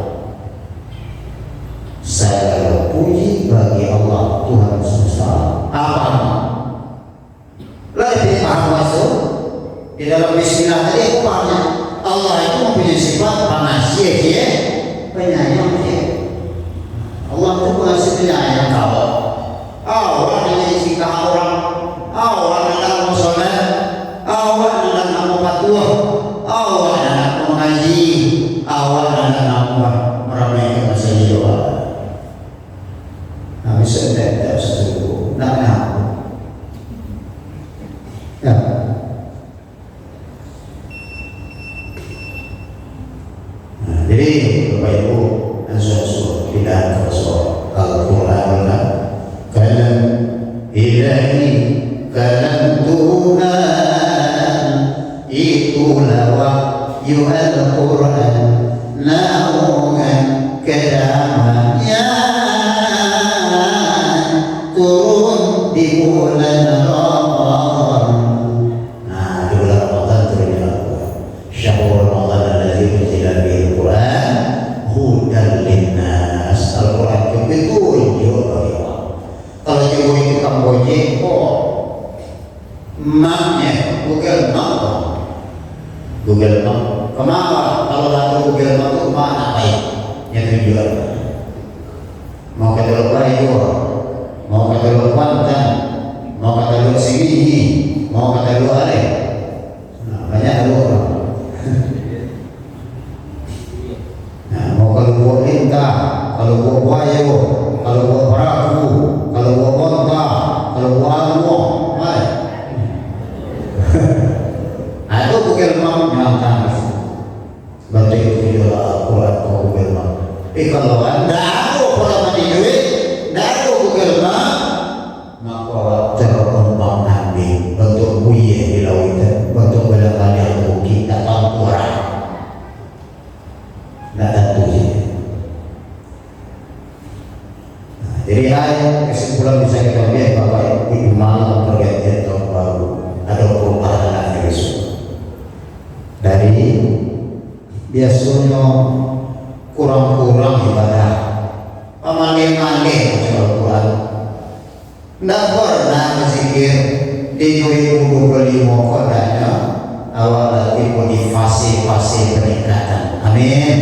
segala puji bagi Allah Tuhan semesta. Apa? Lebih paham masuk di dalam bismillah tadi aku pahamnya Allah itu mempunyai sifat pengasih dia, penyayang dia. Allah itu pengasih penyayang kau. Awak dengan sikap orang, awak dengan musola, awak dengan kamu patuh, awak dengan mengaji, awak dengan Ya. Nah, jadi Bapak Ibu dan saudara tidak tersoal Al-Quran kalam ilahi, kalam Tuhan, itulah wahyu Al-Quran, naungan kelamannya turun di bulan Ramadan. Nah, di bulan Ramadan turunnya Al-Quran. Syahrul Ramadan alladzi unzila fihi Al-Quran hudan linnas. Al-Quran itu petunjuk bagi orang. Kalau jauh itu Kamboja, mapnya Google Map. Google Map. Kenapa? Kalau lalu Google Map itu mana baik? Yang tujuan. Mau ke Teluk Bayu, mau ke Teluk Kuantan, mau ke Teluk Singgi, mau ke Teluk Ale. Nah, banyak teluk orang. Nah, mau ke Lubuk Lintah, ke Lubuk Buayu, ke Lubuk Perahu, ke Lubuk Bonta, ke Lubuk Almuh, mana? Nah, itu Google Map yang tangis. Baca itu juga Al-Quran ke Google Map. Kalau anda ada orang mandi duit, tidak ada Google Map, maka terombang ambing bentuk buaya di lautan, bentuk belakang yang bukit datang kurang, tidak tentu sih. Nah, jadi kesimpulan bisa kita lihat bahwa di malam pergantian tahun baru ada perubahan anak Yesus dari biasanya kurang-kurang ibadah, pamanggil-manggil Al-Quran, tidak pernah berzikir. Di 2025 kodanya awal lagi di fase-fase peningkatan. Amin,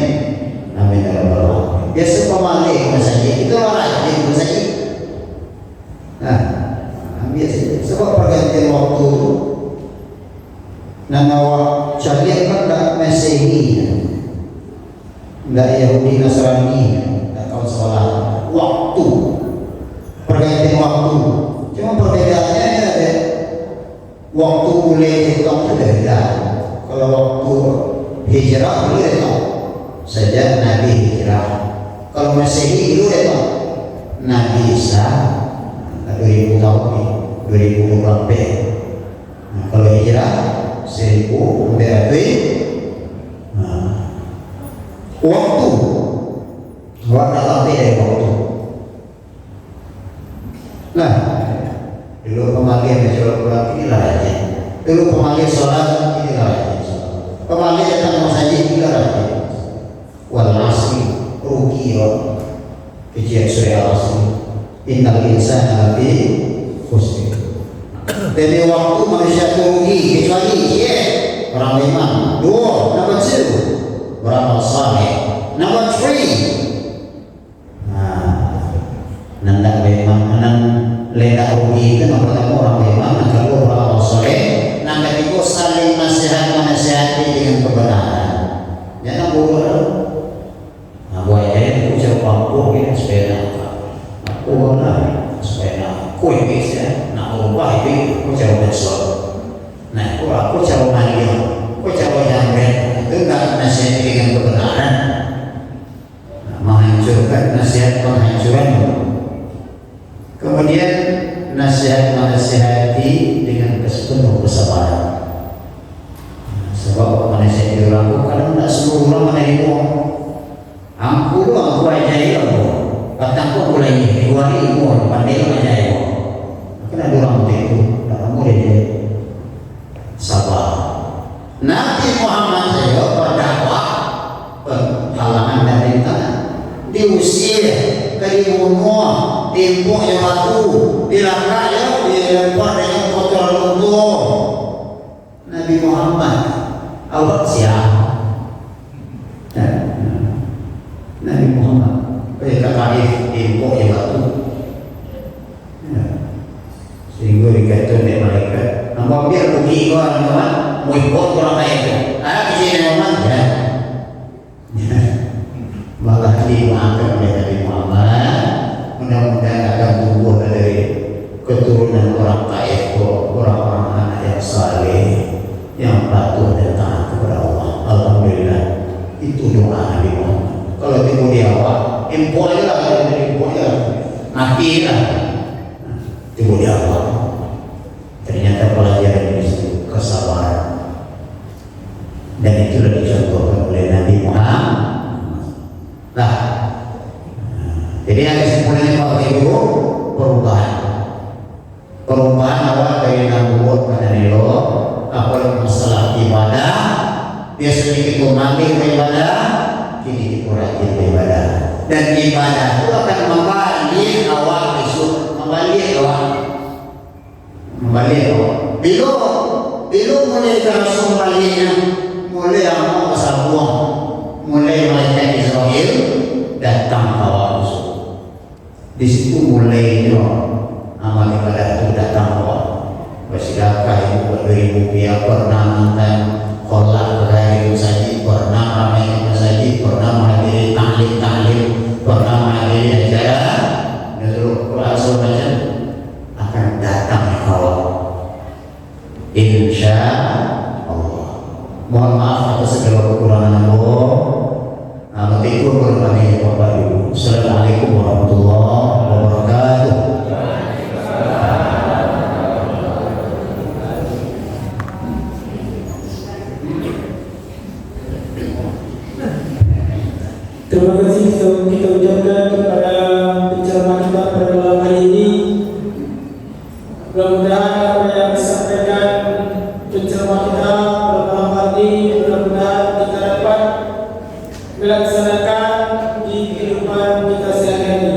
amin ya rabbal alamin. Biasa pamanggil masjid itu rajin masjid. Nah, biasa sebab pergantian waktu nama syariat kan tidak Masehi, tidak Yahudi Nasrani, tidak kawan sekolah. Waktu pergantian waktu, cuma perbedaannya ada waktu mulai hitung itu beda. Kalau waktu hijrah dulu hitung sejak Nabi hijrah. Kalau Masehi dulu hitung Nabi Isa 2000 tahun ini 2000 sampai. Nah, kalau hijrah 1000 berarti waktu dari waktu. Nah, dulu pemanggil mencoba pulang inilah rajin. Dulu pemanggil sholat inilah rajin. Pemanggil datang masjid inilah rajin. Wal asri rugi kejian surya asri. Innal insana lafi khusr. Dari waktu manusia itu rugi kecuali orang beriman. 2, number 2, beramal saleh. Number 3, nanda beriman, leda rugi itu pertama orang beriman, yang kedua beramal saleh, yang ketiga saling menasihati dengan kebenaran. Jangan bodoh. Nah, buat itu jauh pangku kita sepeda. Aku benar sepeda. Kue bisa. Nak ubah itu aku jauh besar. Nah, aku jauh manggil, aku jauh jangret. Itu enggak nasihat dengan kebenaran. Nah, menghancurkan nasihat penghancuran. Kemudian nasihat menasihati dengan penuh kesabaran. Sebab menasihati orang itu kadang tidak semua orang menerima. Aku aja ya, kataku mulai ini 2000 pandai aja ya. Kan ada orang itu, tak kamu dia sabar. Nabi Muhammad saya berdakwah penghalangan dan rintangan, diusir, dibunuh, timpuk yang batu, dilangkah ya, dilempar dengan kotor luntur. Nabi Muhammad awak siapa? Nabi Muhammad mereka kaif timpuk yang batu. Sehingga dikatakan oleh malaikat, nampak biar pergi kau teman-teman, mau ikut orang lain tu. Di sini Muhammad ya. Malah dimaafkan oleh Nabi Muhammad. Mudah-mudahan akan tumbuh dari keturunan orang Taif, orang-orang anak yang Itu doa Nabi Muhammad. Kalau tipu di awal, info aja lah, info aja, mati lah. Tipu di awal. Ternyata pelajaran di situ kesabaran. Dan itulah dicontohkan oleh Nabi Muhammad. Nah, jadi yang kesimpulannya Bapak Ibu, perubahan. Perubahan awal dari nabuat pada nilo, apalagi masalah ibadah, dia sedikit mengambil ibadah, kini dikurangi ibadah. Dan ibadah itu akan membalik awal besok, membalik awal. Belum mulai langsung baliknya, mulai mau kesabuan, mulai malaikat Israel datang awal besok. Di situ mulainya amal ibadah itu datang awal. Bersedekah ibu Rp2.000, pernah mantan kolak berhari masjid, pernah ramai masjid, pernah menghadiri taklim, pernah menghadiri acara Nuzul Quran macam akan datang awal. Insya Allah. Mohon maaf atas segala kekurangan aku. Itu berbagai Bapak Ibu. Assalamualaikum warahmatullahi wabarakatuh. Terima kasih kita ucapkan kepada penceramah kita pada malam hari ini. Mudah-mudahan apa yang disampaikan penceramah kita pada malam hari ini mudah-mudahan kita dapat melaksanakan di kehidupan kita sehari-hari.